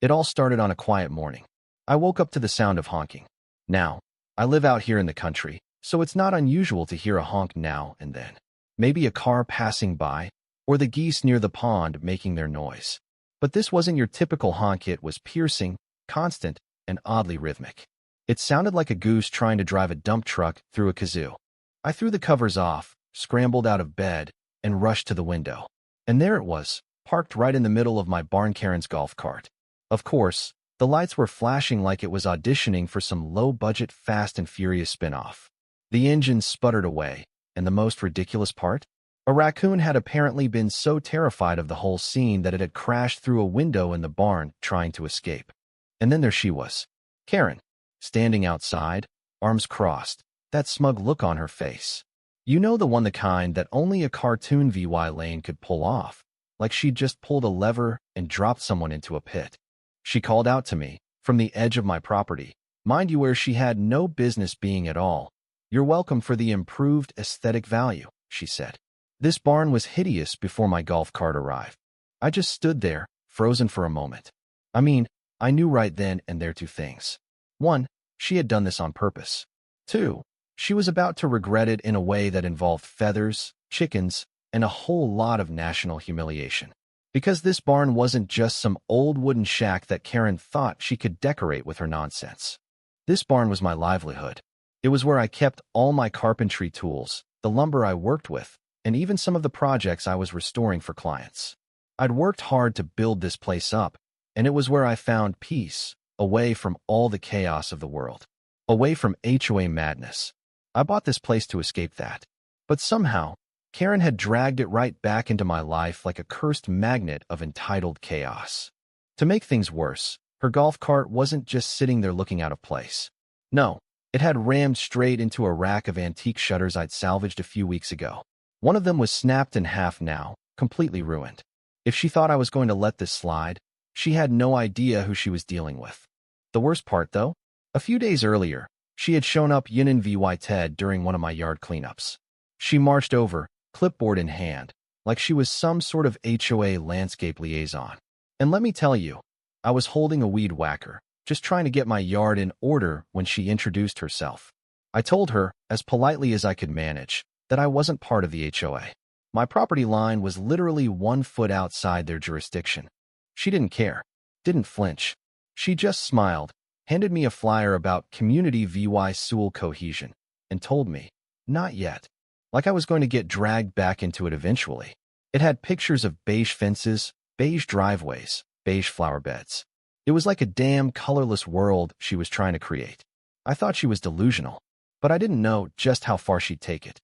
It all started on a quiet morning. I woke up to the sound of honking. Now, I live out here in the country, so it's not unusual to hear a honk now and then. Maybe a car passing by, or the geese near the pond making their noise. But this wasn't your typical honk. It was piercing, constant, and oddly rhythmic. It sounded like a goose trying to drive a dump truck through a kazoo. I threw the covers off, scrambled out of bed, and rushed to the window. And there it was, parked right in the middle of my barn. Karen's golf cart. Of course, the lights were flashing like it was auditioning for some low-budget Fast and Furious spin-off. The engine sputtered away, and the most ridiculous part? A raccoon had apparently been so terrified of the whole scene that it had crashed through a window in the barn trying to escape. And then there she was, Karen, standing outside, arms crossed, that smug look on her face. You know, the kind that only a cartoon VY Lane could pull off, like she'd just pulled a lever and dropped someone into a pit. She called out to me, from the edge of my property, mind you, where she had no business being at all. "You're welcome for the improved aesthetic value," she said. This barn was hideous before my golf cart arrived. I just stood there, frozen for a moment. I mean, I knew right then and there two things. One, she had done this on purpose. Two, she was about to regret it in a way that involved feathers, chickens, and a whole lot of national humiliation. Because this barn wasn't just some old wooden shack that Karen thought she could decorate with her nonsense. This barn was my livelihood. It was where I kept all my carpentry tools, the lumber I worked with, and even some of the projects I was restoring for clients. I'd worked hard to build this place up, and it was where I found peace, away from all the chaos of the world, away from HOA madness. I bought this place to escape that. But somehow, Karen had dragged it right back into my life like a cursed magnet of entitled chaos. To make things worse, her golf cart wasn't just sitting there looking out of place. No, it had rammed straight into a rack of antique shutters I'd salvaged a few weeks ago. One of them was snapped in half now, completely ruined. If she thought I was going to let this slide, she had no idea who she was dealing with. The worst part, though? A few days earlier, she had shown up Yinin VY Ted during one of my yard cleanups. She marched over, clipboard in hand, like she was some sort of HOA landscape liaison. And let me tell you, I was holding a weed whacker, just trying to get my yard in order when she introduced herself. I told her, as politely as I could manage, that I wasn't part of the HOA. My property line was literally 1 foot outside their jurisdiction. She didn't care, didn't flinch. She just smiled, handed me a flyer about Community VY Sewell Cohesion, and told me, not yet. Like I was going to get dragged back into it eventually. It had pictures of beige fences, beige driveways, beige flower beds. It was like a damn colorless world she was trying to create. I thought she was delusional, but I didn't know just how far she'd take it.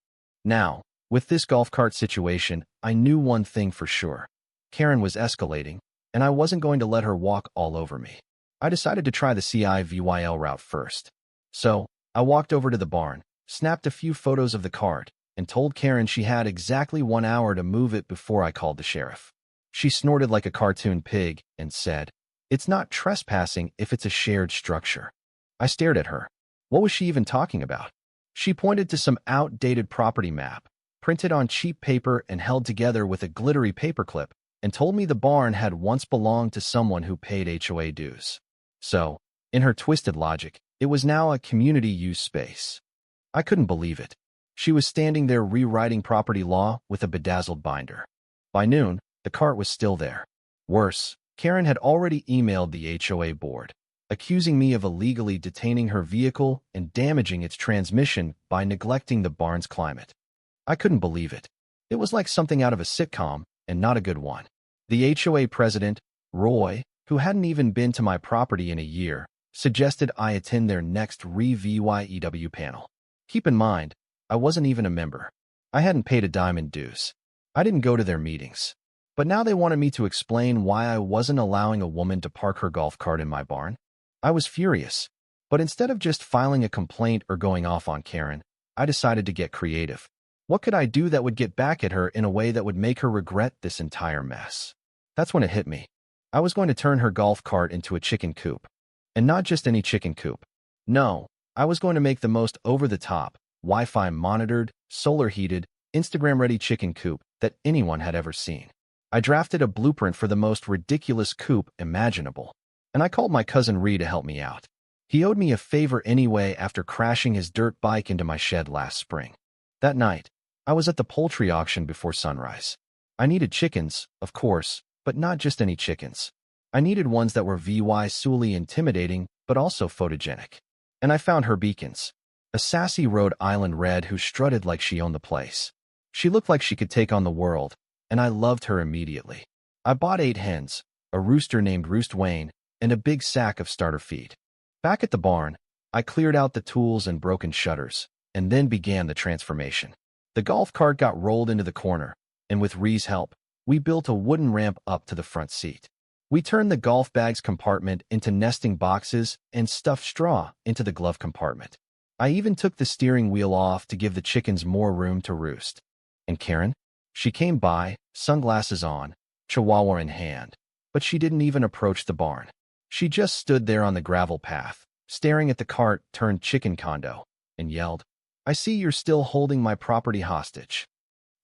Now, with this golf cart situation, I knew one thing for sure. Karen was escalating, and I wasn't going to let her walk all over me. I decided to try the CIVYL route first. So, I walked over to the barn, snapped a few photos of the cart, and told Karen she had exactly 1 hour to move it before I called the sheriff. She snorted like a cartoon pig and said, "It's not trespassing if it's a shared structure." I stared at her. What was she even talking about? She pointed to some outdated property map, printed on cheap paper and held together with a glittery paperclip, and told me the barn had once belonged to someone who paid HOA dues. So, in her twisted logic, it was now a community use space. I couldn't believe it. She was standing there rewriting property law with a bedazzled binder. By noon, the cart was still there. Worse, Karen had already emailed the HOA board, accusing me of illegally detaining her vehicle and damaging its transmission by neglecting the barn's climate. I couldn't believe it. It was like something out of a sitcom, and not a good one. The HOA president, Roy, who hadn't even been to my property in a year, suggested I attend their next REVYEW panel. Keep in mind, I wasn't even a member. I hadn't paid a dime in dues. I didn't go to their meetings. But now they wanted me to explain why I wasn't allowing a woman to park her golf cart in my barn. I was furious. But instead of just filing a complaint or going off on Karen, I decided to get creative. What could I do that would get back at her in a way that would make her regret this entire mess? That's when it hit me. I was going to turn her golf cart into a chicken coop. And not just any chicken coop. No, I was going to make the most over-the-top, Wi-Fi monitored, solar-heated, Instagram-ready chicken coop that anyone had ever seen. I drafted a blueprint for the most ridiculous coop imaginable. and I called my cousin Ree to help me out. He owed me a favor anyway after crashing his dirt bike into my shed last spring. That night, I was at the poultry auction before sunrise. I needed chickens, of course, but not just any chickens. I needed ones that were visually intimidating, but also photogenic. And I found her beacons. A sassy Rhode Island red who strutted like she owned the place. She looked like she could take on the world, and I loved her immediately. I bought 8 hens, a rooster named Roost Wayne, and a big sack of starter feed. Back at the barn, I cleared out the tools and broken shutters, and then began the transformation. The golf cart got rolled into the corner, and with Ree's help, we built a wooden ramp up to the front seat. We turned the golf bags compartment into nesting boxes and stuffed straw into the glove compartment. I even took the steering wheel off to give the chickens more room to roost. And Karen? She came by, sunglasses on, chihuahua in hand, but she didn't even approach the barn. She just stood there on the gravel path, staring at the cart turned chicken condo, and yelled, "I see you're still holding my property hostage."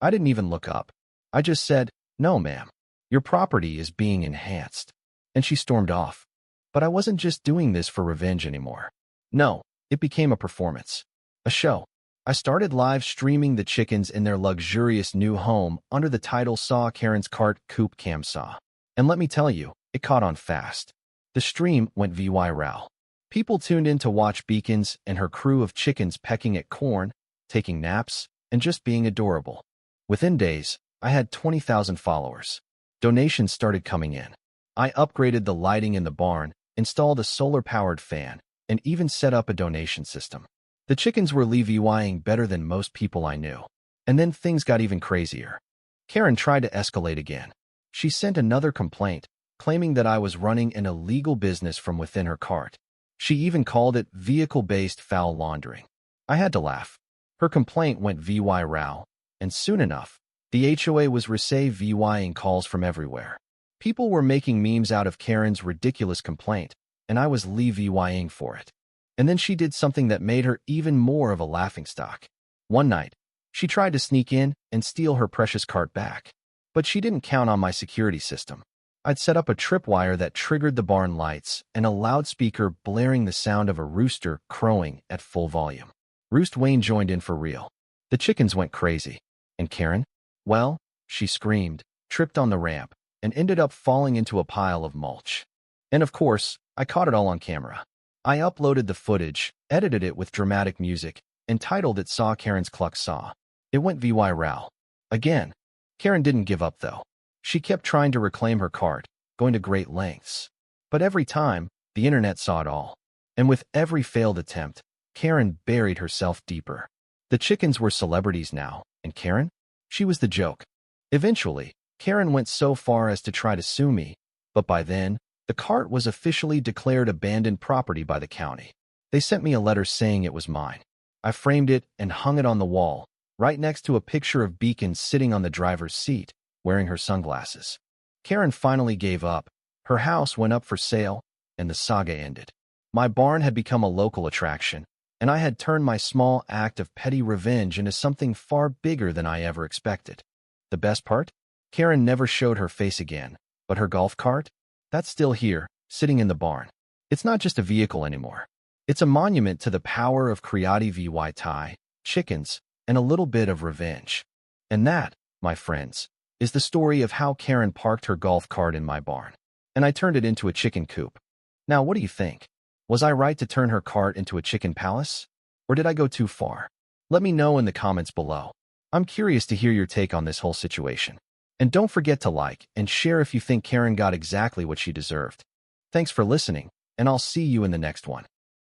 I didn't even look up. I just said, "No, ma'am. Your property is being enhanced." And she stormed off. But I wasn't just doing this for revenge anymore. No, it became a performance. A show. I started live streaming the chickens in their luxurious new home under the title Saw Karen's Cart Coop Cam Saw. And let me tell you, it caught on fast. The stream went viral. People tuned in to watch Beacons and her crew of chickens pecking at corn, taking naps, and just being adorable. Within days, I had 20,000 followers. Donations started coming in. I upgraded the lighting in the barn, installed a solar-powered fan, and even set up a donation system. The chickens were levying better than most people I knew. And then things got even crazier. Karen tried to escalate again. She sent another complaint, claiming that I was running an illegal business from within her cart. She even called it vehicle-based foul laundering. I had to laugh. Her complaint went viral, and soon enough, the HOA was receiving calls from everywhere. People were making memes out of Karen's ridiculous complaint, and I was levying for it. And then she did something that made her even more of a laughingstock. One night, she tried to sneak in and steal her precious cart back. But she didn't count on my security system. I'd set up a tripwire that triggered the barn lights and a loudspeaker blaring the sound of a rooster crowing at full volume. Roost Wayne joined in for real. The chickens went crazy. And Karen? Well, she screamed, tripped on the ramp, and ended up falling into a pile of mulch. And of course, I caught it all on camera. I uploaded the footage, edited it with dramatic music, and titled it Saw Karen's Cluck Saw. It went viral. Again, Karen didn't give up though. She kept trying to reclaim her cart, going to great lengths. But every time, the internet saw it all. And with every failed attempt, Karen buried herself deeper. The chickens were celebrities now, and Karen? She was the joke. Eventually, Karen went so far as to try to sue me, but by then, the cart was officially declared abandoned property by the county. They sent me a letter saying it was mine. I framed it and hung it on the wall, right next to a picture of Beacon sitting on the driver's seat, wearing her sunglasses. Karen finally gave up. Her house went up for sale, and the saga ended. My barn had become a local attraction, and I had turned my small act of petty revenge into something far bigger than I ever expected. The best part? Karen never showed her face again, but her golf cart? That's still here, sitting in the barn. It's not just a vehicle anymore. It's a monument to the power of creativity, chickens, and a little bit of revenge. And that, my friends, is the story of how Karen parked her golf cart in my barn, and I turned it into a chicken coop. Now, what do you think? Was I right to turn her cart into a chicken palace? Or did I go too far? Let me know in the comments below. I'm curious to hear your take on this whole situation. And don't forget to like and share if you think Karen got exactly what she deserved. Thanks for listening, and I'll see you in the next one.